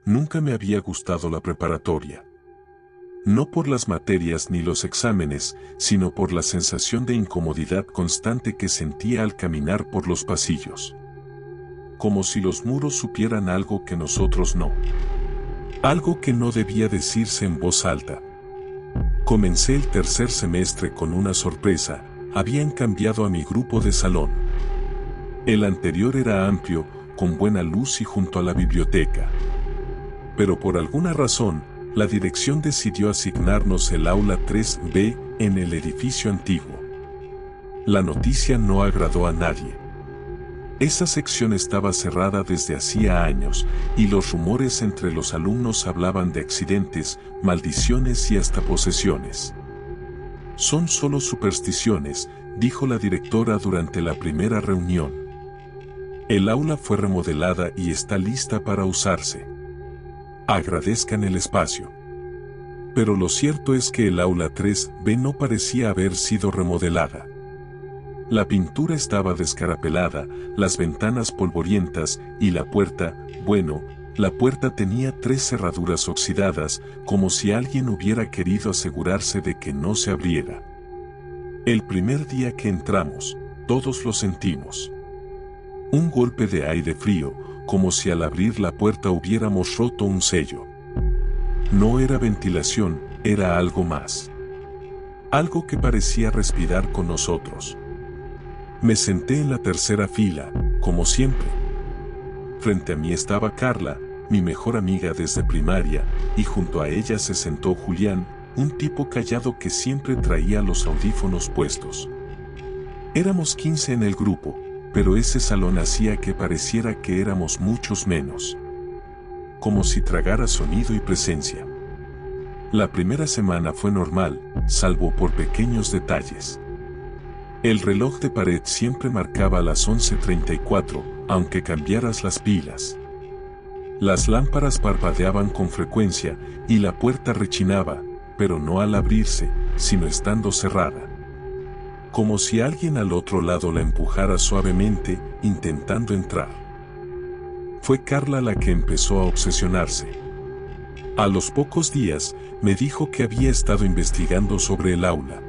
Nunca me había gustado la preparatoria. No por las materias ni los exámenes, sino por la sensación de incomodidad constante que sentía al caminar por los pasillos. Como si los muros supieran algo que nosotros no. Algo que no debía decirse en voz alta. Comencé el tercer semestre con una sorpresa: habían cambiado a mi grupo de salón. El anterior era amplio, con buena luz y junto a la biblioteca. Pero por alguna razón, la dirección decidió asignarnos el aula 3B en el edificio antiguo. La noticia no agradó a nadie. Esa sección estaba cerrada desde hacía años, y los rumores entre los alumnos hablaban de accidentes, maldiciones y hasta posesiones. Son solo supersticiones, dijo la directora durante la primera reunión. El aula fue remodelada y está lista para usarse. Agradezcan el espacio. Pero lo cierto es que el aula 3B no parecía haber sido remodelada. La pintura estaba descarapelada, las ventanas polvorientas y la puerta, bueno, la puerta tenía 3 cerraduras oxidadas, como si alguien hubiera querido asegurarse de que no se abriera. El primer día que entramos, todos lo sentimos. Un golpe de aire frío, como si al abrir la puerta hubiéramos roto un sello. No era ventilación, era algo más. Algo que parecía respirar con nosotros. Me senté en la tercera fila, como siempre. Frente a mí estaba Carla, mi mejor amiga desde primaria, y junto a ella se sentó Julián, un tipo callado que siempre traía los audífonos puestos. Éramos 15 en el grupo, pero ese salón hacía que pareciera que éramos muchos menos. Como si tragara sonido y presencia. La primera semana fue normal, salvo por pequeños detalles. El reloj de pared siempre marcaba las 11:34, aunque cambiaras las pilas. Las lámparas parpadeaban con frecuencia y la puerta rechinaba, pero no al abrirse, sino estando cerrada. Como si alguien al otro lado la empujara suavemente, intentando entrar. Fue Carla la que empezó a obsesionarse. A los pocos días, me dijo que había estado investigando sobre el aula.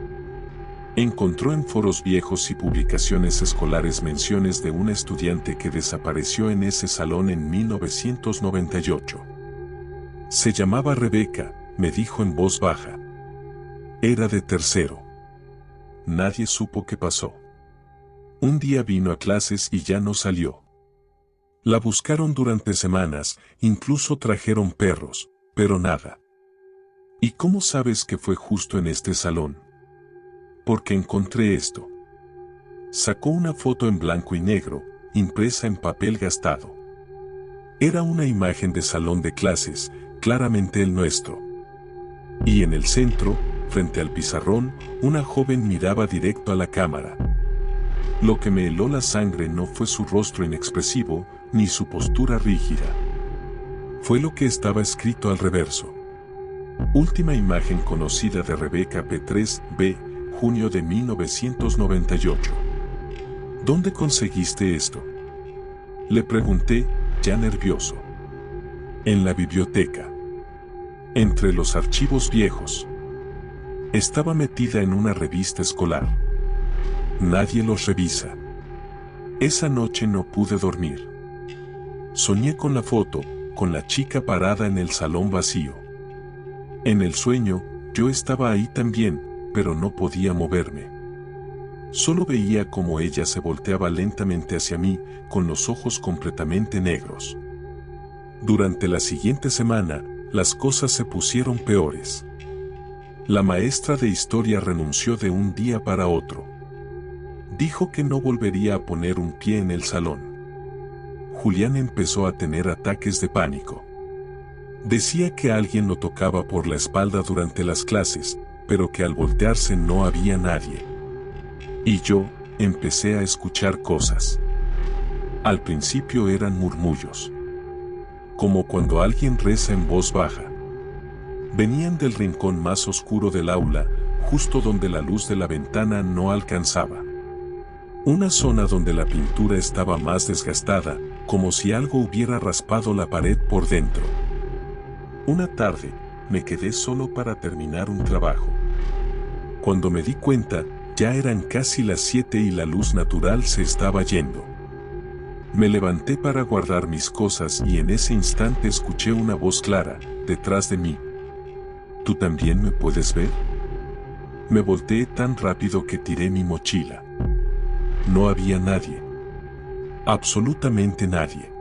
Encontró en foros viejos y publicaciones escolares menciones de una estudiante que desapareció en ese salón en 1998. Se llamaba Rebeca, me dijo en voz baja. Era de tercero. Nadie supo qué pasó. Un día vino a clases y ya no salió. La buscaron durante semanas, incluso trajeron perros, pero nada. ¿Y cómo sabes que fue justo en este salón? Porque encontré esto. Sacó una foto en blanco y negro, impresa en papel gastado. Era una imagen de salón de clases, claramente el nuestro. Y en el centro, frente al pizarrón, una joven miraba directo a la cámara. Lo que me heló la sangre no fue su rostro inexpresivo, ni su postura rígida. Fue lo que estaba escrito al reverso. Última imagen conocida de Rebeca P3B, junio de 1998. ¿Dónde conseguiste esto? Le pregunté, ya nervioso. En la biblioteca. Entre los archivos viejos. Estaba metida en una revista escolar. Nadie los revisa. Esa noche no pude dormir. Soñé con la foto, con la chica parada en el salón vacío. En el sueño, yo estaba ahí también, pero no podía moverme. Solo veía cómo ella se volteaba lentamente hacia mí, con los ojos completamente negros. Durante la siguiente semana, las cosas se pusieron peores. La maestra de historia renunció de un día para otro. Dijo que no volvería a poner un pie en el salón. Julián empezó a tener ataques de pánico. Decía que alguien lo tocaba por la espalda durante las clases, pero que al voltearse no había nadie. Y yo, empecé a escuchar cosas. Al principio eran murmullos. Como cuando alguien reza en voz baja. Venían del rincón más oscuro del aula, justo donde la luz de la ventana no alcanzaba. Una zona donde la pintura estaba más desgastada, como si algo hubiera raspado la pared por dentro. Una tarde, me quedé solo para terminar un trabajo. Cuando me di cuenta, ya eran casi las 7 y la luz natural se estaba yendo. Me levanté para guardar mis cosas y en ese instante escuché una voz clara, detrás de mí. ¿Tú también me puedes ver? Me volteé tan rápido que tiré mi mochila. No había nadie. Absolutamente nadie.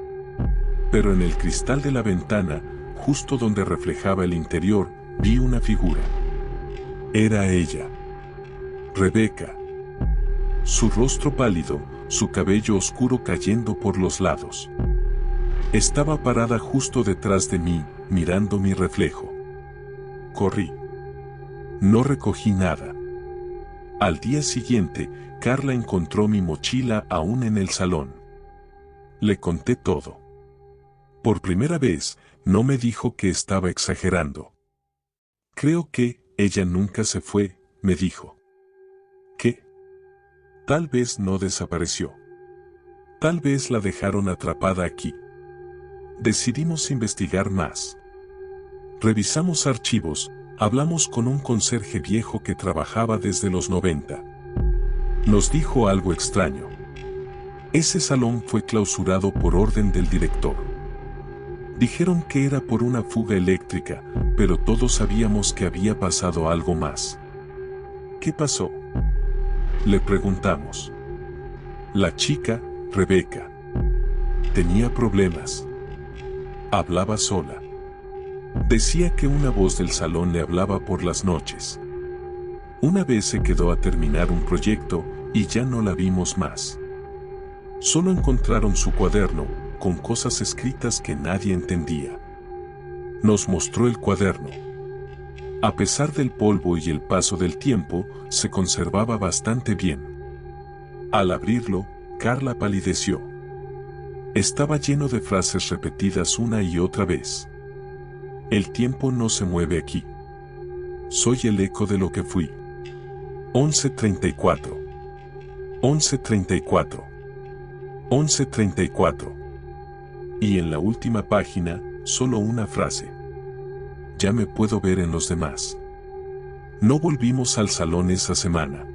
Pero en el cristal de la ventana, justo donde reflejaba el interior, vi una figura. Era ella. Rebeca. Su rostro pálido, su cabello oscuro cayendo por los lados. Estaba parada justo detrás de mí, mirando mi reflejo. Corrí. No recogí nada. Al día siguiente, Carla encontró mi mochila aún en el salón. Le conté todo. Por primera vez, no me dijo que estaba exagerando. Creo que ella nunca se fue, me dijo. ¿Qué? Tal vez no desapareció. Tal vez la dejaron atrapada aquí. Decidimos investigar más. Revisamos archivos, hablamos con un conserje viejo que trabajaba desde los 90. Nos dijo algo extraño. Ese salón fue clausurado por orden del director. Dijeron que era por una fuga eléctrica, pero todos sabíamos que había pasado algo más. ¿Qué pasó? Le preguntamos. La chica, Rebeca, tenía problemas. Hablaba sola. Decía que una voz del salón le hablaba por las noches. Una vez se quedó a terminar un proyecto y ya no la vimos más. Solo encontraron su cuaderno, con cosas escritas que nadie entendía. Nos mostró el cuaderno. A pesar del polvo y el paso del tiempo, se conservaba bastante bien. Al abrirlo, Carla palideció. Estaba lleno de frases repetidas una y otra vez. El tiempo no se mueve aquí. Soy el eco de lo que fui. 11:34. 11:34. 11:34. Y en la última página, solo una frase. Ya me puedo ver en los demás. No volvimos al salón esa semana.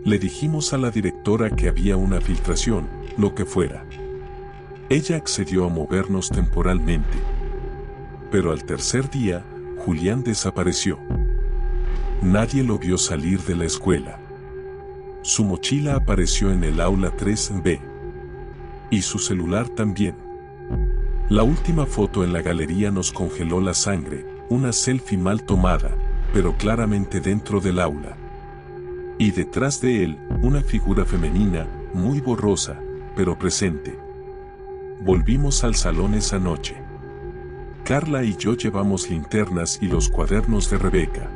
Le dijimos a la directora que había una filtración, lo que fuera. Ella accedió a movernos temporalmente. Pero al tercer día, Julián desapareció. Nadie lo vio salir de la escuela. Su mochila apareció en el aula 3B. Y su celular también. La última foto en la galería nos congeló la sangre, una selfie mal tomada, pero claramente dentro del aula. Y detrás de él, una figura femenina, muy borrosa, pero presente. Volvimos al salón esa noche. Carla y yo llevamos linternas y los cuadernos de Rebeca.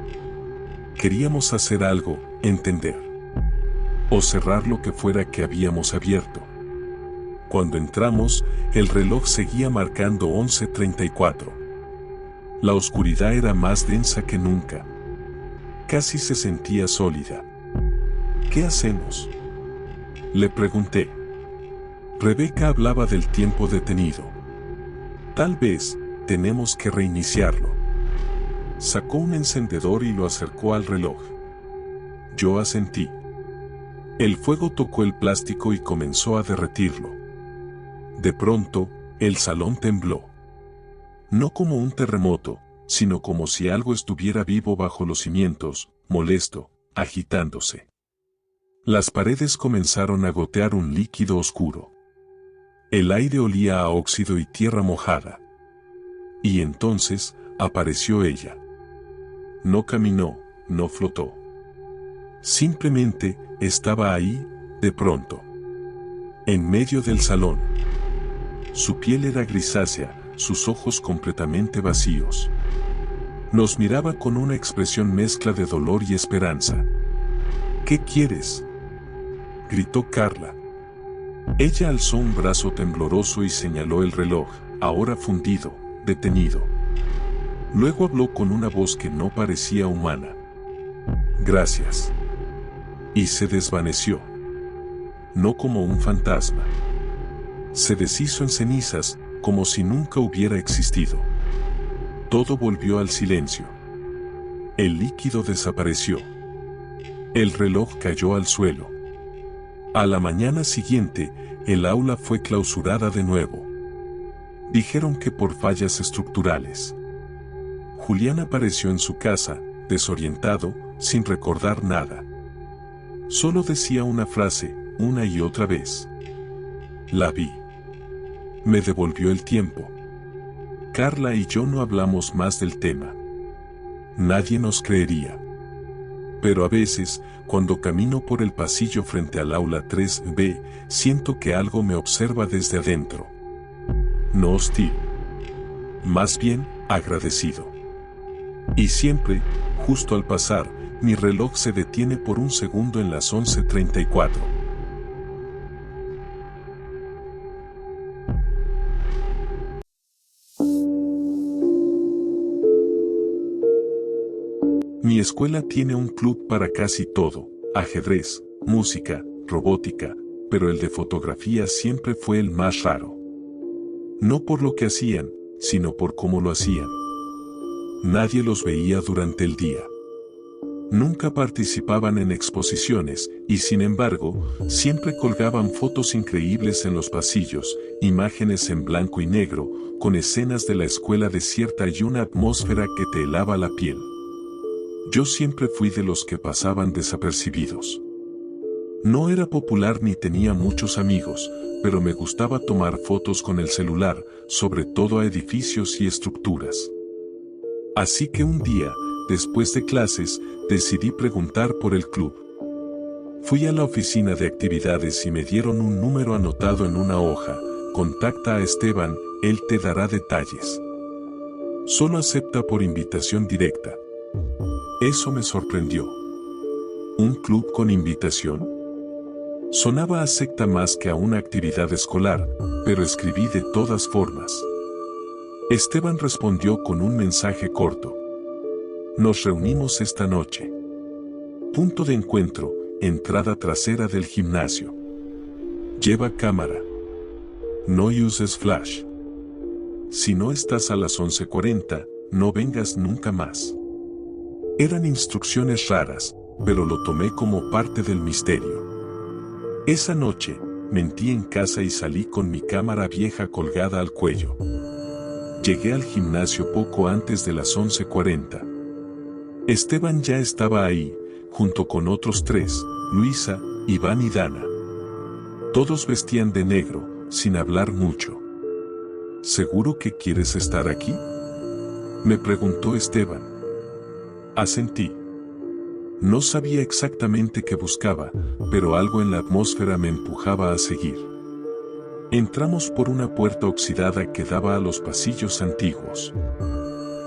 Queríamos hacer algo, entender. O cerrar lo que fuera que habíamos abierto. Cuando entramos, el reloj seguía marcando 11:34. La oscuridad era más densa que nunca. Casi se sentía sólida. ¿Qué hacemos?, le pregunté. Rebeca hablaba del tiempo detenido. Tal vez, tenemos que reiniciarlo. Sacó un encendedor y lo acercó al reloj. Yo asentí. El fuego tocó el plástico y comenzó a derretirlo. De pronto, el salón tembló. No como un terremoto, sino como si algo estuviera vivo bajo los cimientos, molesto, agitándose. Las paredes comenzaron a gotear un líquido oscuro. El aire olía a óxido y tierra mojada. Y entonces, apareció ella. No caminó, no flotó. Simplemente, estaba ahí, de pronto. En medio del salón. Su piel era grisácea, sus ojos completamente vacíos. Nos miraba con una expresión mezcla de dolor y esperanza. ¿Qué quieres?, gritó Carla. Ella alzó un brazo tembloroso y señaló el reloj, ahora fundido, detenido. Luego habló con una voz que no parecía humana. Gracias. Y se desvaneció. No como un fantasma. Se deshizo en cenizas, como si nunca hubiera existido. Todo volvió al silencio. El líquido desapareció. El reloj cayó al suelo. A la mañana siguiente, el aula fue clausurada de nuevo. Dijeron que por fallas estructurales. Julián apareció en su casa, desorientado, sin recordar nada. Solo decía una frase, una y otra vez. La vi. Me devolvió el tiempo. Carla y yo no hablamos más del tema. Nadie nos creería. Pero a veces, cuando camino por el pasillo frente al aula 3B, siento que algo me observa desde adentro. No hostil. Más bien, agradecido. Y siempre, justo al pasar, mi reloj se detiene por un segundo en las 11:34. Mi escuela tiene un club para casi todo, ajedrez, música, robótica, pero el de fotografía siempre fue el más raro. No por lo que hacían, sino por cómo lo hacían. Nadie los veía durante el día. Nunca participaban en exposiciones, y sin embargo, siempre colgaban fotos increíbles en los pasillos, imágenes en blanco y negro, con escenas de la escuela desierta y una atmósfera que te helaba la piel. Yo siempre fui de los que pasaban desapercibidos. No era popular ni tenía muchos amigos, pero me gustaba tomar fotos con el celular, sobre todo a edificios y estructuras. Así que un día, después de clases, decidí preguntar por el club. Fui a la oficina de actividades y me dieron un número anotado en una hoja. Contacta a Esteban, él te dará detalles. Solo acepta por invitación directa. Eso me sorprendió. ¿Un club con invitación? Sonaba a secta más que a una actividad escolar, pero escribí de todas formas. Esteban respondió con un mensaje corto. Nos reunimos esta noche. Punto de encuentro, entrada trasera del gimnasio. Lleva cámara. No uses flash. Si no estás a las 11:40, no vengas nunca más. Eran instrucciones raras, pero lo tomé como parte del misterio. Esa noche, mentí en casa y salí con mi cámara vieja colgada al cuello. Llegué al gimnasio poco antes de las 11:40. Esteban ya estaba ahí, junto con otros 3, Luisa, Iván y Dana. Todos vestían de negro, sin hablar mucho. ¿Seguro que quieres estar aquí?, me preguntó Esteban. Asentí. No sabía exactamente qué buscaba, pero algo en la atmósfera me empujaba a seguir. Entramos por una puerta oxidada que daba a los pasillos antiguos.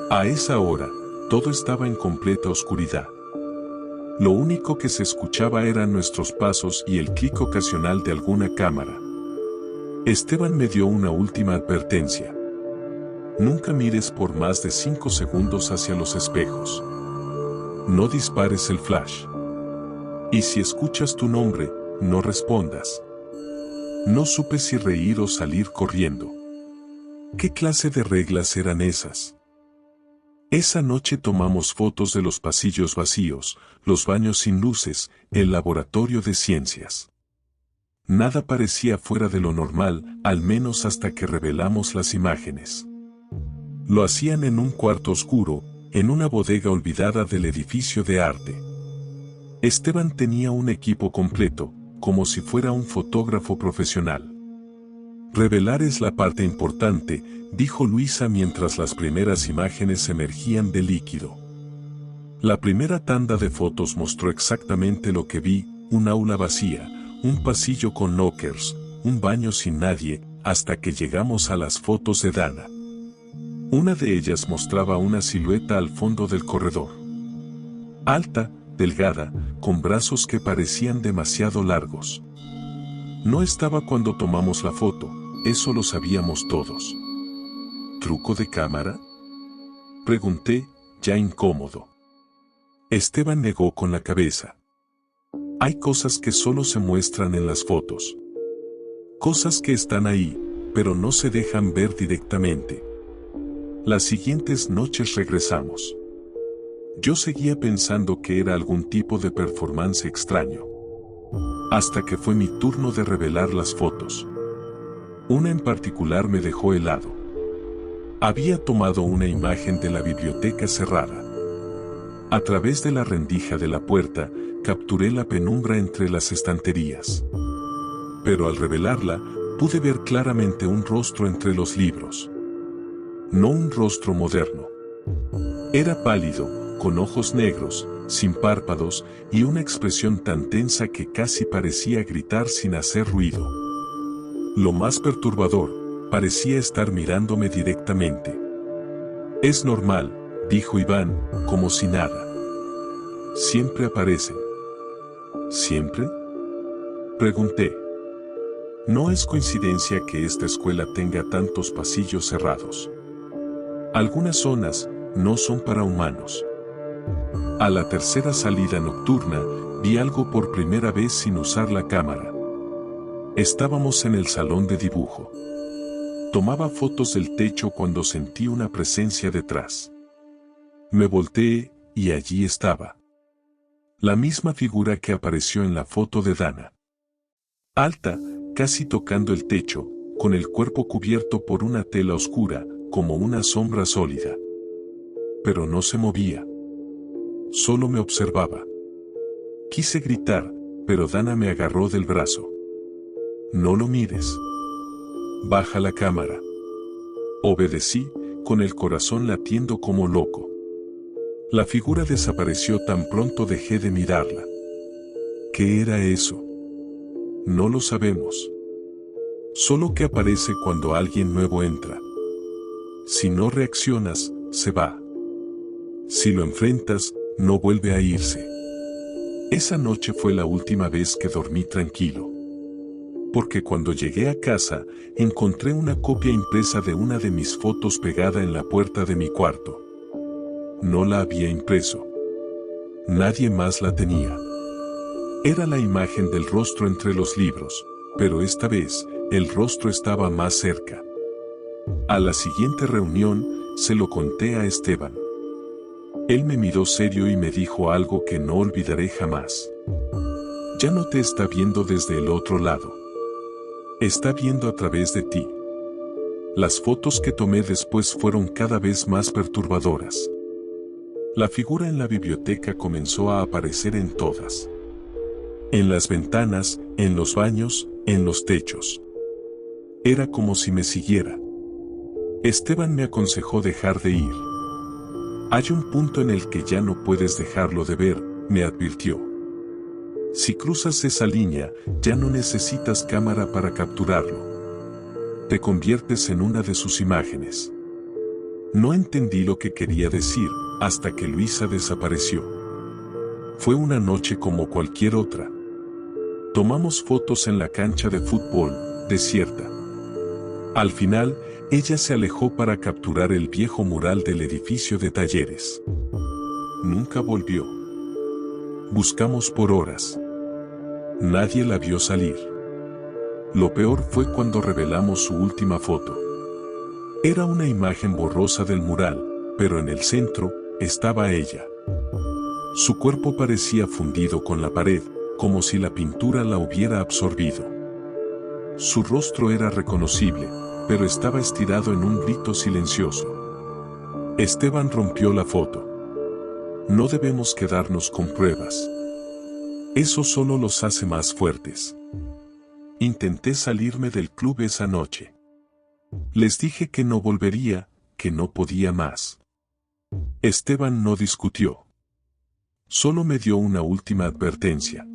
A esa hora, todo estaba en completa oscuridad. Lo único que se escuchaba eran nuestros pasos y el clic ocasional de alguna cámara. Esteban me dio una última advertencia. Nunca mires por más de 5 segundos hacia los espejos. No dispares el flash. Y si escuchas tu nombre, no respondas. No supe si reír o salir corriendo. ¿Qué clase de reglas eran esas? Esa noche tomamos fotos de los pasillos vacíos, los baños sin luces, el laboratorio de ciencias. Nada parecía fuera de lo normal, al menos hasta que revelamos las imágenes. Lo hacían en un cuarto oscuro, en una bodega olvidada del edificio de arte. Esteban tenía un equipo completo, como si fuera un fotógrafo profesional. Revelar es la parte importante, dijo Luisa mientras las primeras imágenes emergían del líquido. La primera tanda de fotos mostró exactamente lo que vi, un aula vacía, un pasillo con lockers, un baño sin nadie, hasta que llegamos a las fotos de Dana. Una de ellas mostraba una silueta al fondo del corredor. Alta, delgada, con brazos que parecían demasiado largos. No estaba cuando tomamos la foto, eso lo sabíamos todos. ¿Truco de cámara?, pregunté, ya incómodo. Esteban negó con la cabeza. Hay cosas que solo se muestran en las fotos. Cosas que están ahí, pero no se dejan ver directamente. Las siguientes noches regresamos. Yo seguía pensando que era algún tipo de performance extraño. Hasta que fue mi turno de revelar las fotos. Una en particular me dejó helado. Había tomado una imagen de la biblioteca cerrada. A través de la rendija de la puerta, capturé la penumbra entre las estanterías. Pero al revelarla, pude ver claramente un rostro entre los libros. No un rostro moderno. Era pálido, con ojos negros, sin párpados, y una expresión tan tensa que casi parecía gritar sin hacer ruido. Lo más perturbador, parecía estar mirándome directamente. «Es normal», dijo Iván, como si nada. «Siempre aparecen». ¿Siempre?, pregunté. No es coincidencia que esta escuela tenga tantos pasillos cerrados. Algunas zonas no son para humanos. A la tercera salida nocturna, vi algo por primera vez sin usar la cámara. Estábamos en el salón de dibujo. Tomaba fotos del techo cuando sentí una presencia detrás. Me volteé, y allí estaba. La misma figura que apareció en la foto de Dana. Alta, casi tocando el techo, con el cuerpo cubierto por una tela oscura, como una sombra sólida. Pero no se movía. Solo me observaba. Quise gritar, pero Dana me agarró del brazo. «No lo mires. Baja la cámara». Obedecí, con el corazón latiendo como loco. La figura desapareció tan pronto dejé de mirarla. ¿Qué era eso? No lo sabemos. Solo que aparece cuando alguien nuevo entra. Si no reaccionas, se va. Si lo enfrentas, no vuelve a irse. Esa noche fue la última vez que dormí tranquilo. Porque cuando llegué a casa, encontré una copia impresa de una de mis fotos pegada en la puerta de mi cuarto. No la había impreso. Nadie más la tenía. Era la imagen del rostro entre los libros, pero esta vez, el rostro estaba más cerca. A la siguiente reunión, se lo conté a Esteban. Él me miró serio y me dijo algo que no olvidaré jamás. Ya no te está viendo desde el otro lado. Está viendo a través de ti. Las fotos que tomé después fueron cada vez más perturbadoras. La figura en la biblioteca comenzó a aparecer en todas. En las ventanas, en los baños, en los techos. Era como si me siguiera. Esteban me aconsejó dejar de ir. Hay un punto en el que ya no puedes dejarlo de ver, me advirtió. Si cruzas esa línea, ya no necesitas cámara para capturarlo. Te conviertes en una de sus imágenes. No entendí lo que quería decir, hasta que Luisa desapareció. Fue una noche como cualquier otra. Tomamos fotos en la cancha de fútbol, desierta. Al final, ella se alejó para capturar el viejo mural del edificio de talleres. Nunca volvió. Buscamos por horas. Nadie la vio salir. Lo peor fue cuando revelamos su última foto. Era una imagen borrosa del mural, pero en el centro, estaba ella. Su cuerpo parecía fundido con la pared, como si la pintura la hubiera absorbido. Su rostro era reconocible, pero estaba estirado en un grito silencioso. Esteban rompió la foto. No debemos quedarnos con pruebas. Eso solo los hace más fuertes. Intenté salirme del club esa noche. Les dije que no volvería, que no podía más. Esteban no discutió. Solo me dio una última advertencia.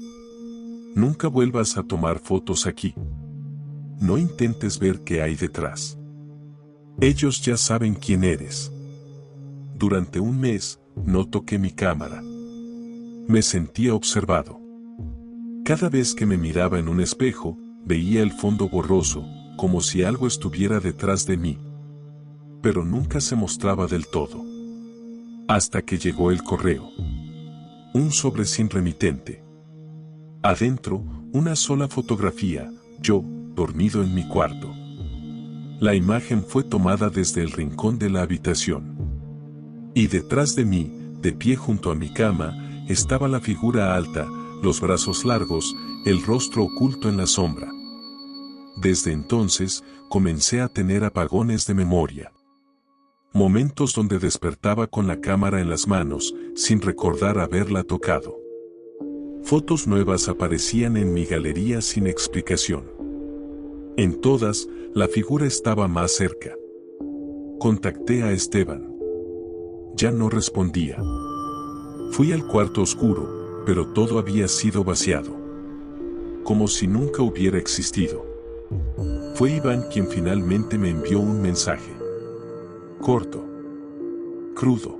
Nunca vuelvas a tomar fotos aquí. No intentes ver qué hay detrás. Ellos ya saben quién eres. Durante un mes, no toqué mi cámara. Me sentía observado. Cada vez que me miraba en un espejo, veía el fondo borroso, como si algo estuviera detrás de mí. Pero nunca se mostraba del todo. Hasta que llegó el correo. Un sobre sin remitente. Adentro, una sola fotografía, yo, dormido en mi cuarto. La imagen fue tomada desde el rincón de la habitación. Y detrás de mí, de pie junto a mi cama, estaba la figura alta, los brazos largos, el rostro oculto en la sombra. Desde entonces, comencé a tener apagones de memoria. Momentos donde despertaba con la cámara en las manos, sin recordar haberla tocado. Fotos nuevas aparecían en mi galería sin explicación. En todas, la figura estaba más cerca. Contacté a Esteban. Ya no respondía. Fui al cuarto oscuro, pero todo había sido vaciado. Como si nunca hubiera existido. Fue Iván quien finalmente me envió un mensaje. Corto. Crudo.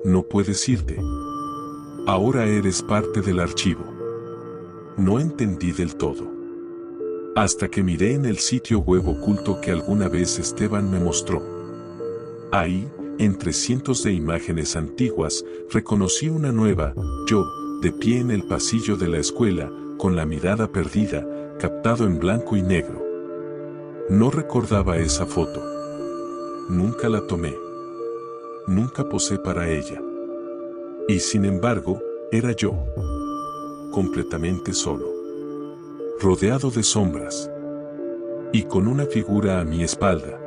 No puedes irte. Ahora eres parte del archivo. No entendí del todo. Hasta que miré en el sitio web oculto que alguna vez Esteban me mostró. Ahí, entre cientos de imágenes antiguas, reconocí una nueva, yo, de pie en el pasillo de la escuela, con la mirada perdida, captado en blanco y negro. No recordaba esa foto. Nunca la tomé. Nunca posé para ella. Y sin embargo, era yo. Completamente solo. Rodeado de sombras. Y con una figura a mi espalda.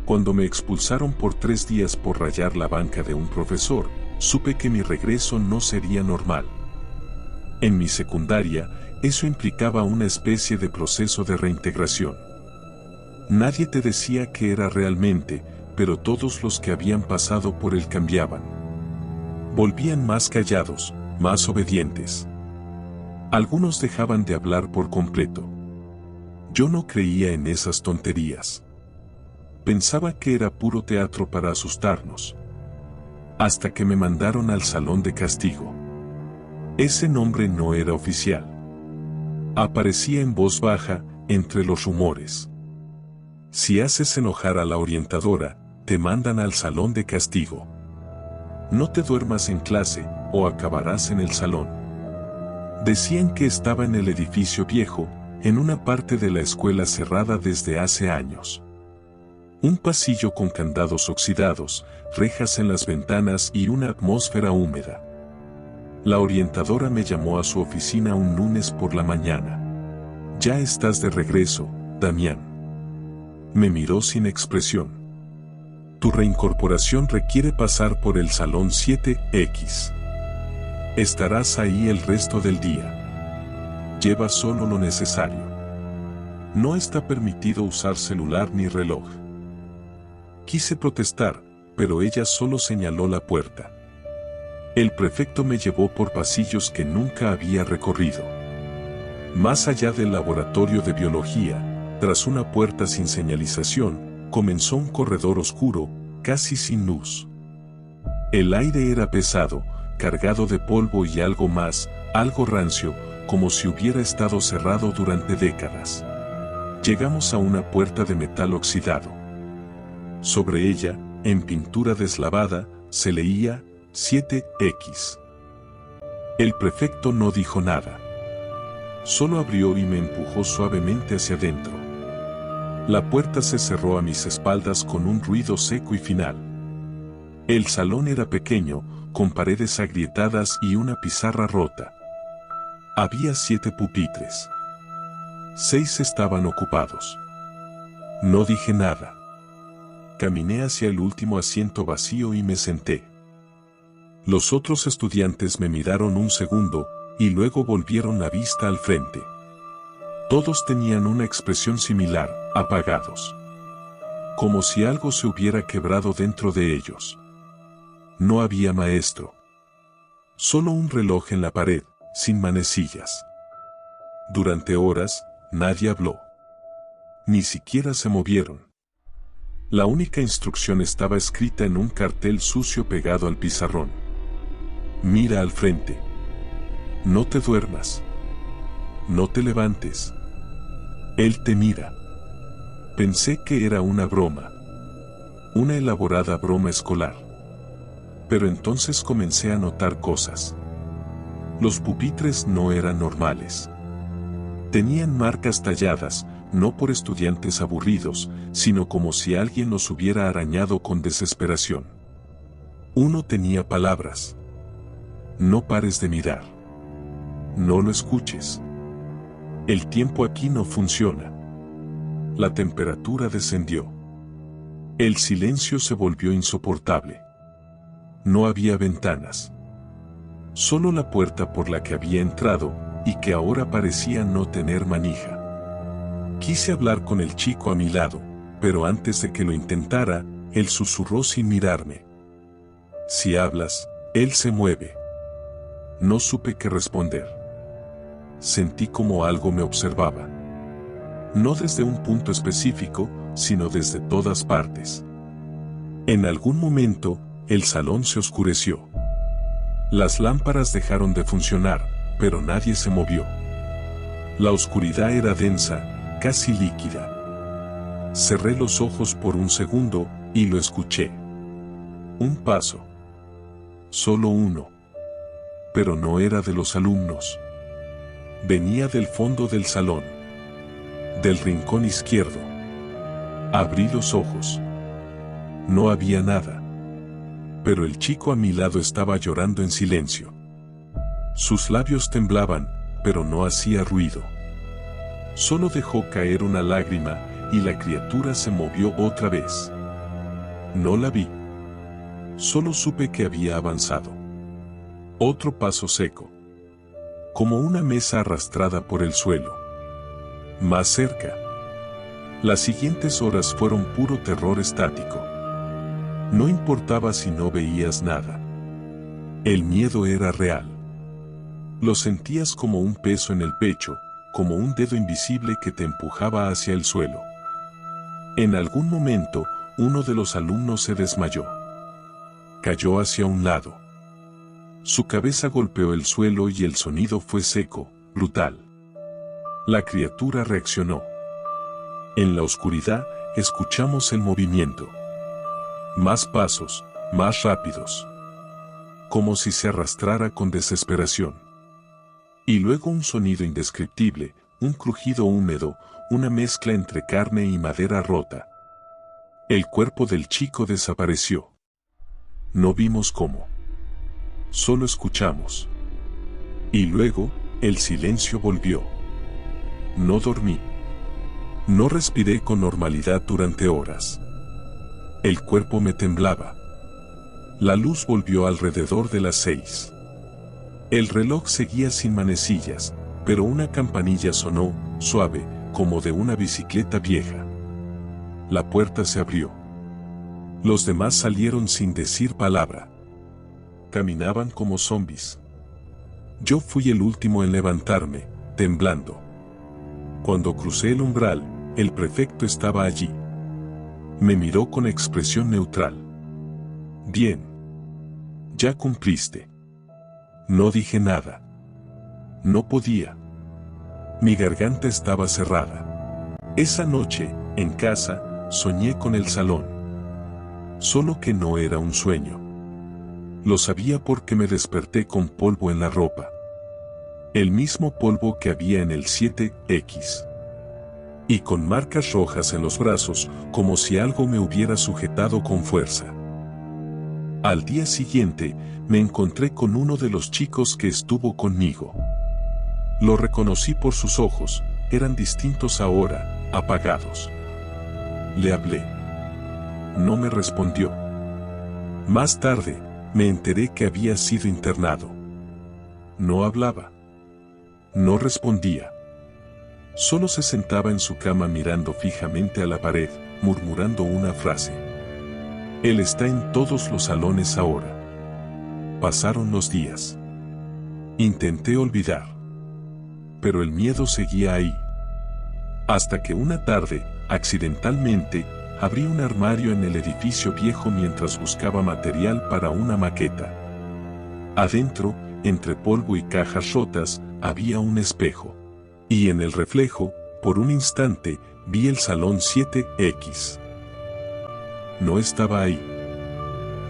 Cuando me expulsaron por 3 días por rayar la banca de un profesor, supe que mi regreso no sería normal. En mi secundaria, eso implicaba una especie de proceso de reintegración. Nadie te decía qué era realmente, pero todos los que habían pasado por él cambiaban. Volvían más callados, más obedientes. Algunos dejaban de hablar por completo. Yo no creía en esas tonterías. Pensaba que era puro teatro para asustarnos. Hasta que me mandaron al salón de castigo. Ese nombre no era oficial. Aparecía en voz baja, entre los rumores. Si haces enojar a la orientadora, te mandan al salón de castigo. No te duermas en clase, o acabarás en el salón. Decían que estaba en el edificio viejo, en una parte de la escuela cerrada desde hace años. Un pasillo con candados oxidados, rejas en las ventanas y una atmósfera húmeda. La orientadora me llamó a su oficina un lunes por la mañana. Ya estás de regreso, Damián. Me miró sin expresión. Tu reincorporación requiere pasar por el salón 7X. Estarás ahí el resto del día. Lleva solo lo necesario. No está permitido usar celular ni reloj. Quise protestar, pero ella solo señaló la puerta. El prefecto me llevó por pasillos que nunca había recorrido. Más allá del laboratorio de biología, tras una puerta sin señalización, comenzó un corredor oscuro, casi sin luz. El aire era pesado, cargado de polvo y algo más, algo rancio, como si hubiera estado cerrado durante décadas. Llegamos a una puerta de metal oxidado. Sobre ella, en pintura deslavada, se leía 7X. El prefecto no dijo nada. Solo abrió y me empujó suavemente hacia adentro. La puerta se cerró a mis espaldas con un ruido seco y final. El salón era pequeño, con paredes agrietadas y una pizarra rota. Había 7 pupitres. 6 estaban ocupados. No dije nada. Caminé hacia el último asiento vacío y me senté. Los otros estudiantes me miraron un segundo, y luego volvieron la vista al frente. Todos tenían una expresión similar, apagados. Como si algo se hubiera quebrado dentro de ellos. No había maestro. Solo un reloj en la pared, sin manecillas. Durante horas, nadie habló. Ni siquiera se movieron. La única instrucción estaba escrita en un cartel sucio pegado al pizarrón. Mira al frente. No te duermas. No te levantes. Él te mira. Pensé que era una broma. Una elaborada broma escolar. Pero entonces comencé a notar cosas. Los pupitres no eran normales. Tenían marcas talladas, no por estudiantes aburridos, sino como si alguien los hubiera arañado con desesperación. Uno tenía palabras. No pares de mirar. No lo escuches. El tiempo aquí no funciona. La temperatura descendió. El silencio se volvió insoportable. No había ventanas. Solo la puerta por la que había entrado, y que ahora parecía no tener manija. Quise hablar con el chico a mi lado, pero antes de que lo intentara, él susurró sin mirarme. Si hablas, él se mueve. No supe qué responder. Sentí como algo me observaba. No desde un punto específico, sino desde todas partes. En algún momento, el salón se oscureció. Las lámparas dejaron de funcionar, pero nadie se movió. La oscuridad era densa, casi líquida. Cerré los ojos por un segundo, y lo escuché. Un paso. Solo uno. Pero no era de los alumnos. Venía del fondo del salón. Del rincón izquierdo. Abrí los ojos. No había nada. Pero el chico a mi lado estaba llorando en silencio. Sus labios temblaban, pero no hacía ruido. Solo dejó caer una lágrima, y la criatura se movió otra vez. No la vi. Solo supe que había avanzado. Otro paso seco. Como una mesa arrastrada por el suelo. Más cerca. Las siguientes horas fueron puro terror estático. No importaba si no veías nada. El miedo era real. Lo sentías como un peso en el pecho, como un dedo invisible que te empujaba hacia el suelo. En algún momento, uno de los alumnos se desmayó. Cayó hacia un lado. Su cabeza golpeó el suelo y el sonido fue seco, brutal. La criatura reaccionó. En la oscuridad, escuchamos el movimiento. Más pasos, más rápidos. Como si se arrastrara con desesperación. Y luego un sonido indescriptible, un crujido húmedo, una mezcla entre carne y madera rota. El cuerpo del chico desapareció. No vimos cómo. Solo escuchamos. Y luego, el silencio volvió. No dormí. No respiré con normalidad durante horas. El cuerpo me temblaba. La luz volvió alrededor de las 6. El reloj seguía sin manecillas, pero una campanilla sonó, suave, como de una bicicleta vieja. La puerta se abrió. Los demás salieron sin decir palabra. Caminaban como zombis. Yo fui el último en levantarme, temblando. Cuando crucé el umbral, el prefecto estaba allí. Me miró con expresión neutral. Bien. Ya cumpliste. No dije nada. No podía. Mi garganta estaba cerrada. Esa noche, en casa, soñé con el salón. Solo que no era un sueño. Lo sabía porque me desperté con polvo en la ropa. El mismo polvo que había en el 7X. Y con marcas rojas en los brazos, como si algo me hubiera sujetado con fuerza. Al día siguiente, me encontré con uno de los chicos que estuvo conmigo. Lo reconocí por sus ojos, eran distintos ahora, apagados. Le hablé. No me respondió. Más tarde, me enteré que había sido internado. No hablaba. No respondía. Solo se sentaba en su cama mirando fijamente a la pared, murmurando una frase. Él está en todos los salones ahora. Pasaron los días. Intenté olvidar. Pero el miedo seguía ahí. Hasta que una tarde, accidentalmente, abrí un armario en el edificio viejo mientras buscaba material para una maqueta. Adentro, entre polvo y cajas rotas, había un espejo. Y en el reflejo, por un instante, vi el salón 7X. No estaba ahí.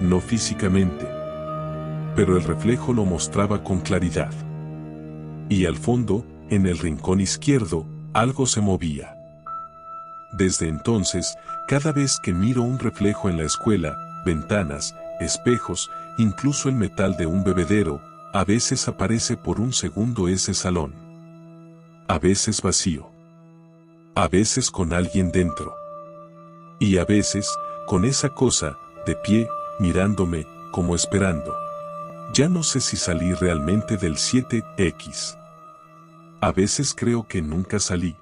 No físicamente. pero el reflejo lo mostraba con claridad. Y al fondo, en el rincón izquierdo, algo se movía. Desde entonces, cada vez que miro un reflejo en la escuela, ventanas, espejos, incluso el metal de un bebedero, a veces aparece por un segundo ese salón. A veces vacío. A veces con alguien dentro. Y a veces, con esa cosa, de pie, mirándome, como esperando. Ya no sé si salí realmente del 7X. A veces creo que nunca salí.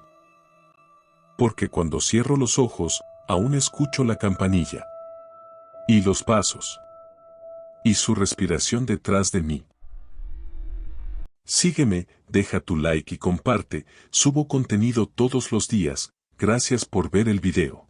Porque cuando cierro los ojos, aún escucho la campanilla. Y los pasos. Y su respiración detrás de mí. Sígueme, deja tu like y comparte, subo contenido todos los días, gracias por ver el video.